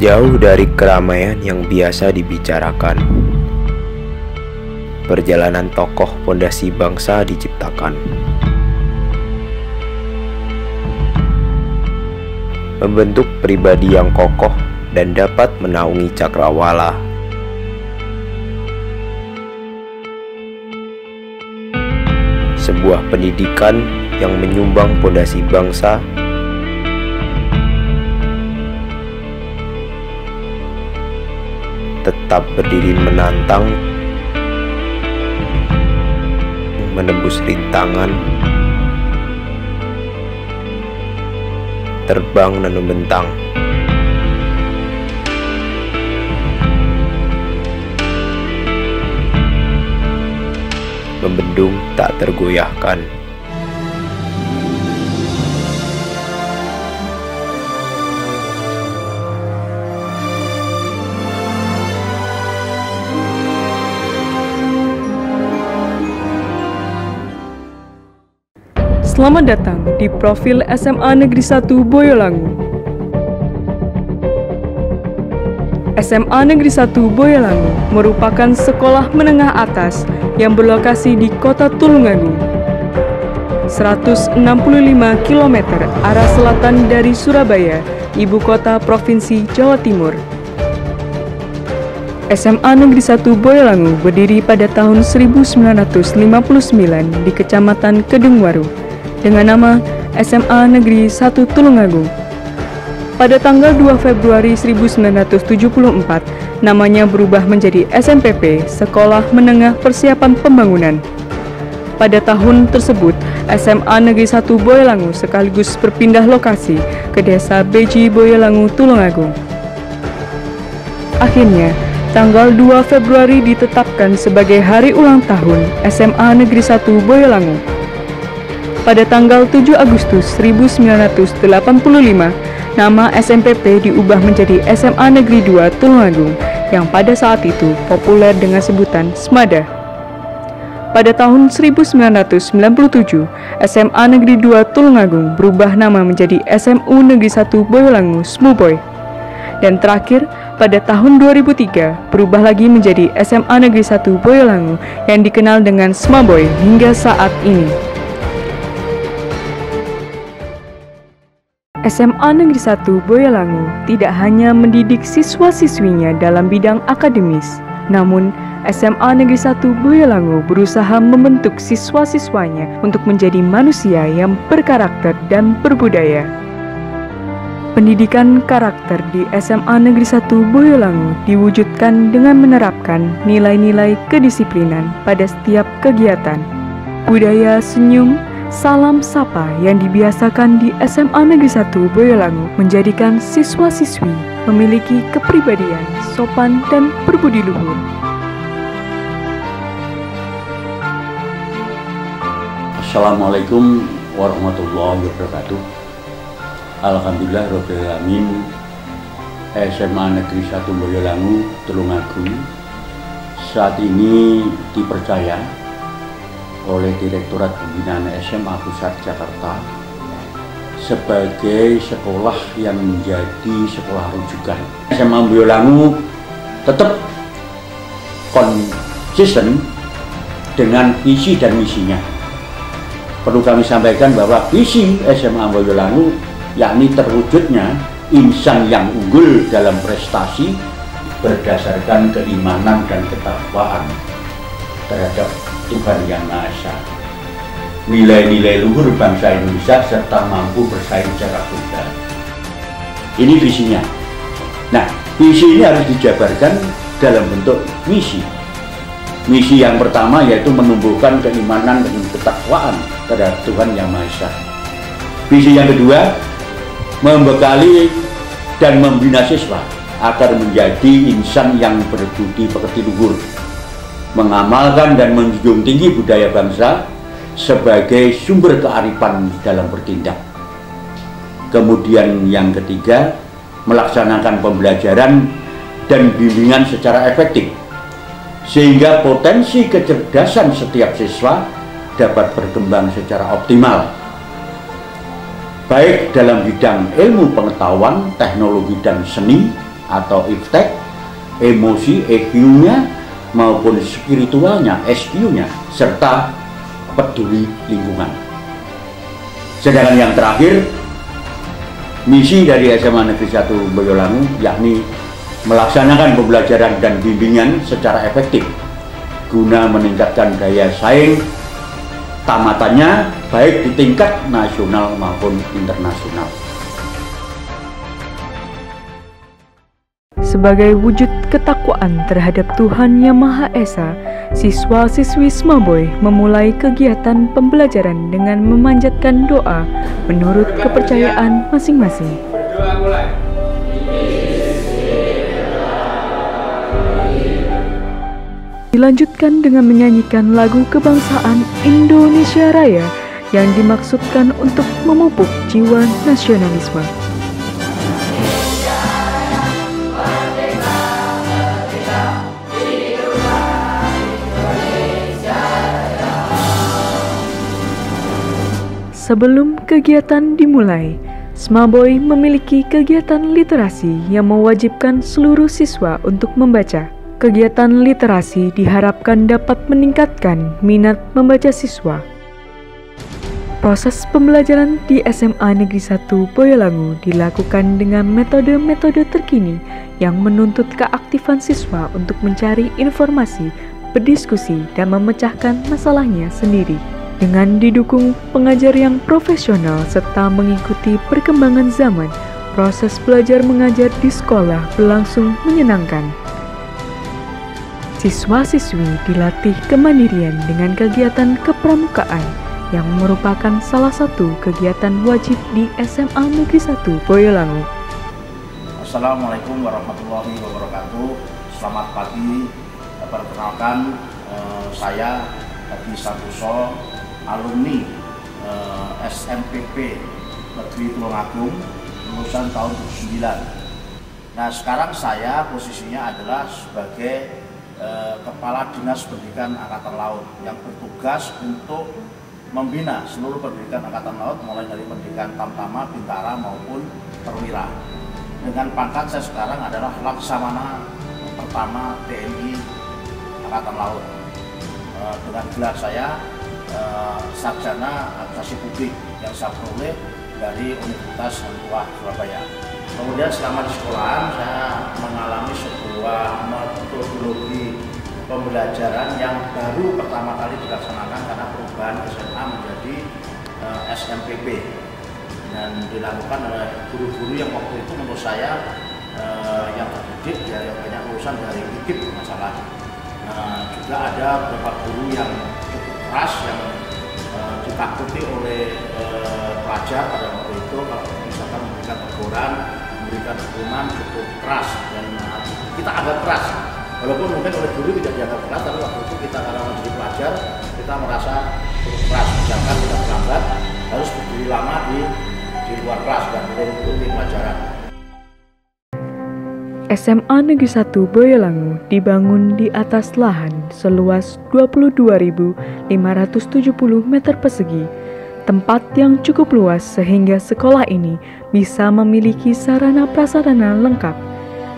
Jauh dari keramaian yang biasa dibicarakan, perjalanan tokoh pondasi bangsa diciptakan. Membentuk pribadi yang kokoh dan dapat menaungi cakrawala. Sebuah pendidikan yang menyumbang pondasi bangsa tetap berdiri menantang, menembus rintangan, terbang dan membentang. Membendung tak tergoyahkan. Selamat datang di profil SMA Negeri 1 Boyolangu. SMA Negeri 1 Boyolangu merupakan sekolah menengah atas yang berlokasi di Kota Tulungagung, 165 km arah selatan dari Surabaya, ibu kota Provinsi Jawa Timur. SMA Negeri 1 Boyolangu berdiri pada tahun 1959 di Kecamatan Kedungwaru dengan nama SMA Negeri 1 Tulungagung. Pada tanggal 2 Februari 1974, namanya berubah menjadi SMPP, Sekolah Menengah Persiapan Pembangunan. Pada tahun tersebut, SMA Negeri 1 Boyolangu sekaligus berpindah lokasi ke Desa Beji Boyolangu, Tulungagung. Akhirnya, tanggal 2 Februari ditetapkan sebagai hari ulang tahun SMA Negeri 1 Boyolangu. Pada tanggal 7 Agustus 1985, nama SMPP diubah menjadi SMA Negeri 2 Tulungagung yang pada saat itu populer dengan sebutan SMADA. Pada tahun 1997, SMA Negeri 2 Tulungagung berubah nama menjadi SMU Negeri 1 Boyolangu SMUBOY. Dan terakhir, pada tahun 2003, berubah lagi menjadi SMA Negeri 1 Boyolangu yang dikenal dengan SMABOY hingga saat ini. SMA Negeri 1 Boyolangu tidak hanya mendidik siswa-siswinya dalam bidang akademis, namun SMA Negeri 1 Boyolangu berusaha membentuk siswa-siswanya untuk menjadi manusia yang berkarakter dan berbudaya. Pendidikan karakter di SMA Negeri 1 Boyolangu diwujudkan dengan menerapkan nilai-nilai kedisiplinan pada setiap kegiatan. Budaya senyum, salam sapa yang dibiasakan di SMA Negeri 1 Boyolangu menjadikan siswa-siswi memiliki kepribadian sopan dan berbudi luhur. Assalamualaikum warahmatullahi wabarakatuh. Alhamdulillah rabbil alamin. SMA Negeri 1 Boyolangu, Tulungagung saat ini dipercaya oleh Direktorat Pembinaan SMA Pusat Jakarta sebagai sekolah yang menjadi sekolah rujukan. SMA Boyolangu tetap konsisten dengan visi dan misinya. Perlu kami sampaikan bahwa visi SMA Boyolangu yakni terwujudnya insan yang unggul dalam prestasi berdasarkan keimanan dan ketakwaan terhadap Tuhan Yang Maha Esa, nilai-nilai luhur bangsa Indonesia serta mampu bersaing secara global. Ini visinya. Nah, visi ini harus dijabarkan dalam bentuk misi. Misi yang pertama yaitu menumbuhkan keimanan dan ketakwaan terhadap Tuhan Yang Maha Esa. Visi yang kedua, membekali dan membina siswa agar menjadi insan yang berbudi pekerti luhur, mengamalkan dan menjunjung tinggi budaya bangsa sebagai sumber kearifan dalam bertindak. Kemudian yang ketiga, melaksanakan pembelajaran dan bimbingan secara efektif, sehingga potensi kecerdasan setiap siswa dapat berkembang secara optimal, baik dalam bidang ilmu pengetahuan, teknologi dan seni, atau iptek, emosi EQ-nya maupun spiritualnya SQ-nya, serta peduli lingkungan. Sedangkan yang terakhir, misi dari SMA Negeri 1 Boyolangu yakni melaksanakan pembelajaran dan bimbingan secara efektif guna meningkatkan daya saing tamatannya baik di tingkat nasional maupun internasional. Sebagai wujud ketakwaan terhadap Tuhan Yang Maha Esa, siswa-siswi Smaboy memulai kegiatan pembelajaran dengan memanjatkan doa menurut kepercayaan masing-masing. Berdoa mulai. Dilanjutkan dengan menyanyikan lagu kebangsaan Indonesia Raya yang dimaksudkan untuk memupuk jiwa nasionalisme. Sebelum kegiatan dimulai, Smaboy memiliki kegiatan literasi yang mewajibkan seluruh siswa untuk membaca. Kegiatan literasi diharapkan dapat meningkatkan minat membaca siswa. Proses pembelajaran di SMA Negeri 1 Boyolangu dilakukan dengan metode-metode terkini yang menuntut keaktifan siswa untuk mencari informasi, berdiskusi, dan memecahkan masalahnya sendiri. Dengan didukung pengajar yang profesional serta mengikuti perkembangan zaman, proses belajar mengajar di sekolah berlangsung menyenangkan. Siswa-siswi dilatih kemandirian dengan kegiatan kepramukaan yang merupakan salah satu kegiatan wajib di SMA Negeri 1 Boyolangu. Assalamualaikum warahmatullahi wabarakatuh. Selamat pagi. Perkenalkan, saya Hadi Santoso, alumni SMPP Negeri Tulungagung, lulusan tahun 2009. Nah, sekarang saya posisinya adalah sebagai Kepala Dinas Pendidikan Angkatan Laut yang bertugas untuk membina seluruh pendidikan Angkatan Laut mulai dari pendidikan Tamtama, Bintara maupun Perwira. Dengan pangkat saya sekarang adalah Laksamana Pertama TNI Angkatan Laut. Dengan gelar saya Sarjana Administrasi Publik yang saya peroleh dari Universitas Hangtua Surabaya. Kemudian selama di sekolahan saya mengalami sebuah metodologi pembelajaran yang baru pertama kali dilaksanakan karena perubahan SMA menjadi SMPP, dan dilakukan oleh guru-guru yang waktu itu menurut saya yang terdidik dari banyak lulusan dari IKIP masalah. Juga ada beberapa guru yang cukup keras yang ditakuti oleh pelajar pada waktu itu kalau misalkan memberikan teguran, memberikan hukuman cukup keras, dan kita agak keras. Walaupun mungkin oleh guru tidak dianggap keras, tapi waktu itu kita karena menjadi pelajar kita merasa cukup keras. Misalkan kita terlambat harus berdiri lama di luar kelas dan boleh mengikuti pelajaran. SMA Negeri 1 Boyolangu dibangun di atas lahan seluas 22.570 meter persegi, tempat yang cukup luas sehingga sekolah ini bisa memiliki sarana prasarana lengkap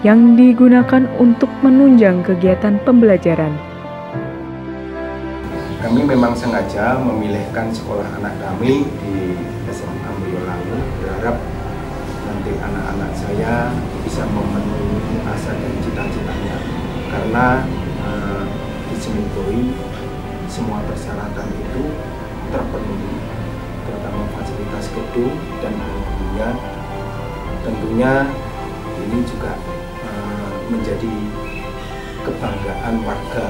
yang digunakan untuk menunjang kegiatan pembelajaran. Kami memang sengaja memilihkan sekolah anak kami di SMA Boyolangu, berharap nanti anak-anak saya bisa memenuhi asa dan cita-citanya, karena di Smaboy semua persyaratan itu terpenuhi, terutama fasilitas gedung dan gurunya. Tentunya ini juga menjadi kebanggaan warga.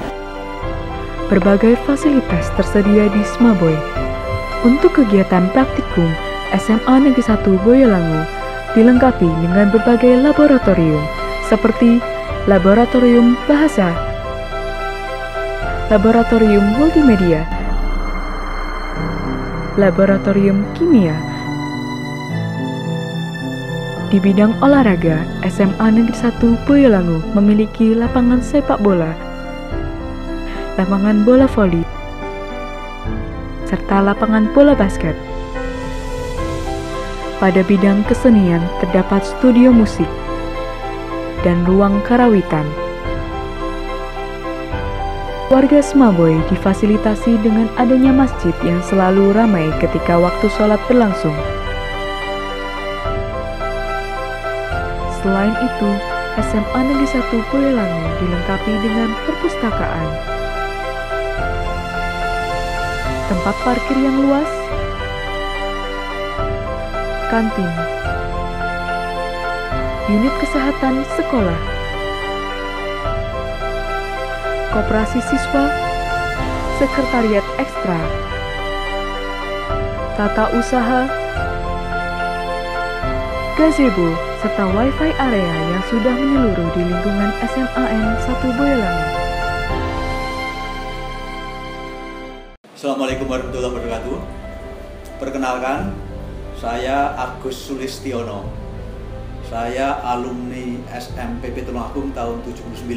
Berbagai fasilitas tersedia di Smaboy. Untuk kegiatan praktikum, SMA Negeri 1 Boyolangu dilengkapi dengan berbagai laboratorium seperti laboratorium bahasa, laboratorium multimedia, laboratorium kimia. Di bidang olahraga, SMA Negeri 1 Boyolangu memiliki lapangan sepak bola, lapangan bola voli, serta lapangan bola basket. Pada bidang kesenian terdapat studio musik, dan ruang karawitan. Warga Semaboy difasilitasi dengan adanya masjid yang selalu ramai ketika waktu sholat berlangsung. Selain itu, SMA Negeri 1 Boyolangu dilengkapi dengan perpustakaan, tempat parkir yang luas, kantin, unit kesehatan sekolah, koperasi siswa, sekretariat ekstra, tata usaha, gazebo, serta wifi area yang sudah menyeluruh di lingkungan SMAN 1 Boyolangu. Assalamualaikum warahmatullahi wabarakatuh. Perkenalkan, saya Agus Sulistiono. Saya alumni SMPP Tulungagung tahun 79.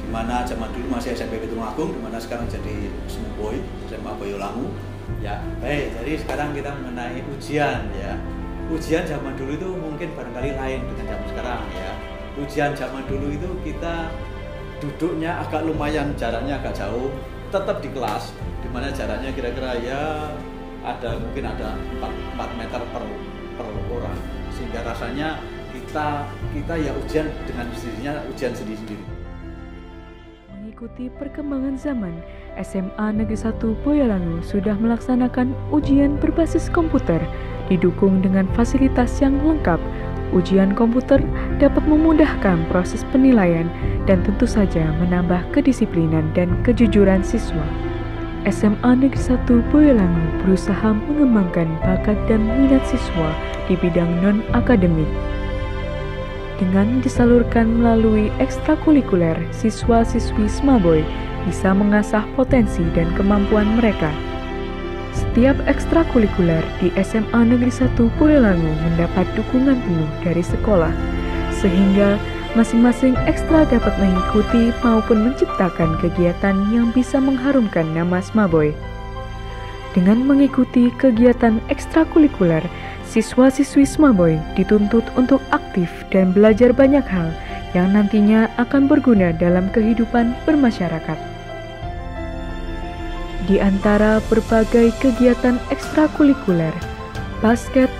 Di mana zaman dulu masih SMPP Tulungagung, di mana sekarang jadi Semaboy, SMA Boyolangu. Ya, baik. Jadi sekarang kita mengenai ujian ya. Ujian zaman dulu itu mungkin barangkali lain dengan zaman sekarang ya. Ujian zaman dulu itu kita duduknya agak lumayan, jaraknya agak jauh, tetap di kelas, di mana jaraknya kira-kira ya mungkin ada 4 meter per orang, sehingga rasanya kita ya ujian dengan sendirinya, ujian sendiri-sendiri. Mengikuti perkembangan zaman, SMA Negeri 1 Boyolangu sudah melaksanakan ujian berbasis komputer, didukung dengan fasilitas yang lengkap. Ujian komputer dapat memudahkan proses penilaian dan tentu saja menambah kedisiplinan dan kejujuran siswa. SMA Negeri 1 Boyolangu berusaha mengembangkan bakat dan minat siswa di bidang non-akademik. Dengan disalurkan melalui ekstrakurikuler, siswa-siswi Semaboy bisa mengasah potensi dan kemampuan mereka. Setiap ekstrakurikuler di SMA Negeri 1 Boyolangu mendapat dukungan penuh dari sekolah, sehingga masing-masing ekstra dapat mengikuti maupun menciptakan kegiatan yang bisa mengharumkan nama Semaboy. Dengan mengikuti kegiatan ekstrakurikuler, siswa-siswi Semaboy dituntut untuk aktif dan belajar banyak hal yang nantinya akan berguna dalam kehidupan bermasyarakat. Di antara berbagai kegiatan ekstrakurikuler, basket,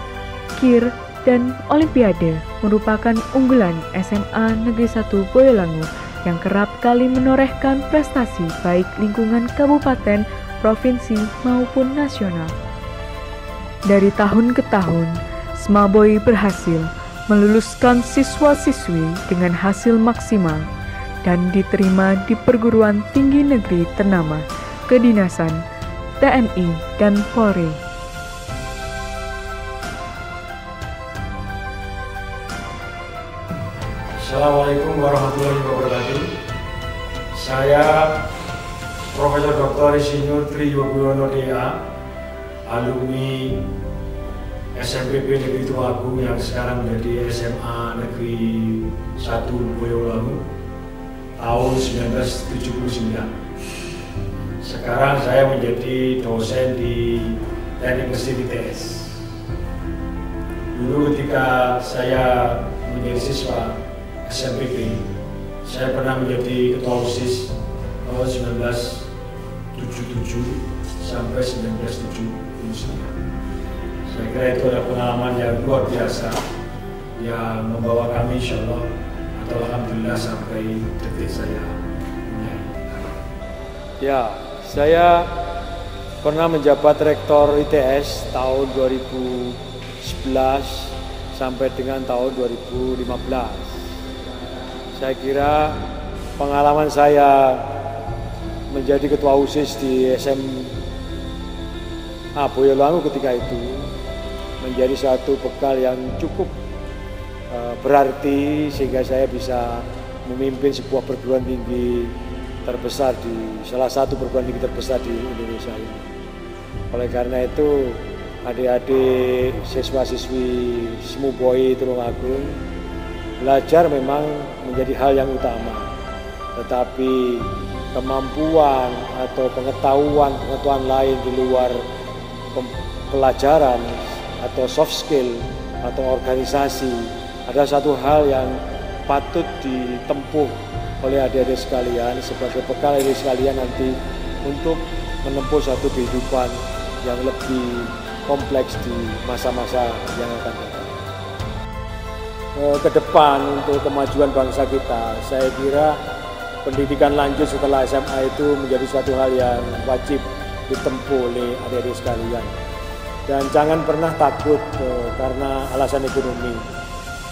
kir, dan olimpiade merupakan unggulan SMA Negeri 1 Boyolangu yang kerap kali menorehkan prestasi baik lingkungan kabupaten, provinsi, maupun nasional. Dari tahun ke tahun, Semaboy berhasil meluluskan siswa-siswi dengan hasil maksimal dan diterima di perguruan tinggi negeri ternama, kedinasan, TNI, dan Polri. Assalamualaikum warahmatullahi wabarakatuh. Saya Profesor Dr. Insinyur Tri Yogoyono DA, alumni SMPP Negeri Tulungagung yang sekarang menjadi SMA Negeri 1 Boyolangu tahun 1979. Sekarang saya menjadi dosen di Teknik Mesin ITS. Dulu ketika saya menjadi siswa SMPP, saya pernah menjadi ketua OSIS tahun 1977 sampai 1979. Saya kira itu adalah pengalaman yang luar biasa yang membawa kami insya Allah atau alhamdulillah sampai detik saya punya. Ya, saya pernah menjabat rektor ITS tahun 2011 sampai dengan tahun 2015. Saya kira pengalaman saya menjadi ketua OSIS di SMA Boyolangu ketika itu menjadi satu bekal yang cukup berarti sehingga saya bisa memimpin sebuah perguruan tinggi terbesar di salah satu perguruan tinggi terbesar di Indonesia ini. Oleh karena itu, adik-adik siswa-siswi Semaboy Tulungagung belajar memang menjadi hal yang utama, tetapi kemampuan atau pengetahuan lain di luar pelajaran atau soft skill atau organisasi adalah satu hal yang patut ditempuh oleh adik-adik sekalian sebagai bekal adik sekalian nanti untuk menempuh satu kehidupan yang lebih kompleks di masa-masa yang akan datang. Ke depan untuk kemajuan bangsa kita, saya kira pendidikan lanjut setelah SMA itu menjadi suatu hal yang wajib ditempuh oleh adik-adik sekalian. Dan jangan pernah takut karena alasan ekonomi.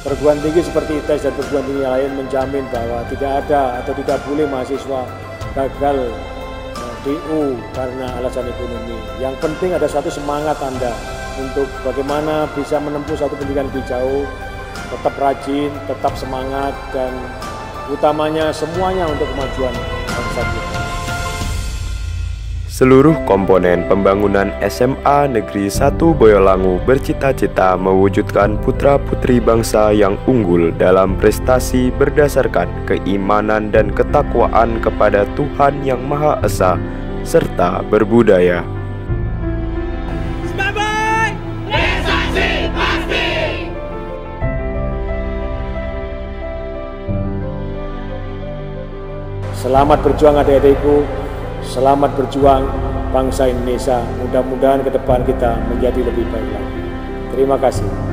Perguruan tinggi seperti ITES dan perguruan tinggi lain menjamin bahwa tidak ada atau tidak boleh mahasiswa gagal DU karena alasan ekonomi. Yang penting ada satu semangat Anda untuk bagaimana bisa menempuh satu pendidikan lebih jauh, tetap rajin, tetap semangat, dan utamanya semuanya untuk kemajuan bangsa kita. Seluruh komponen pembangunan SMA Negeri 1 Boyolangu bercita-cita mewujudkan putra-putri bangsa yang unggul dalam prestasi berdasarkan keimanan dan ketakwaan kepada Tuhan Yang Maha Esa serta berbudaya. Selamat berjuang adik-adikku, selamat berjuang bangsa Indonesia. Mudah-mudahan ke depan kita menjadi lebih baik lagi. Terima kasih.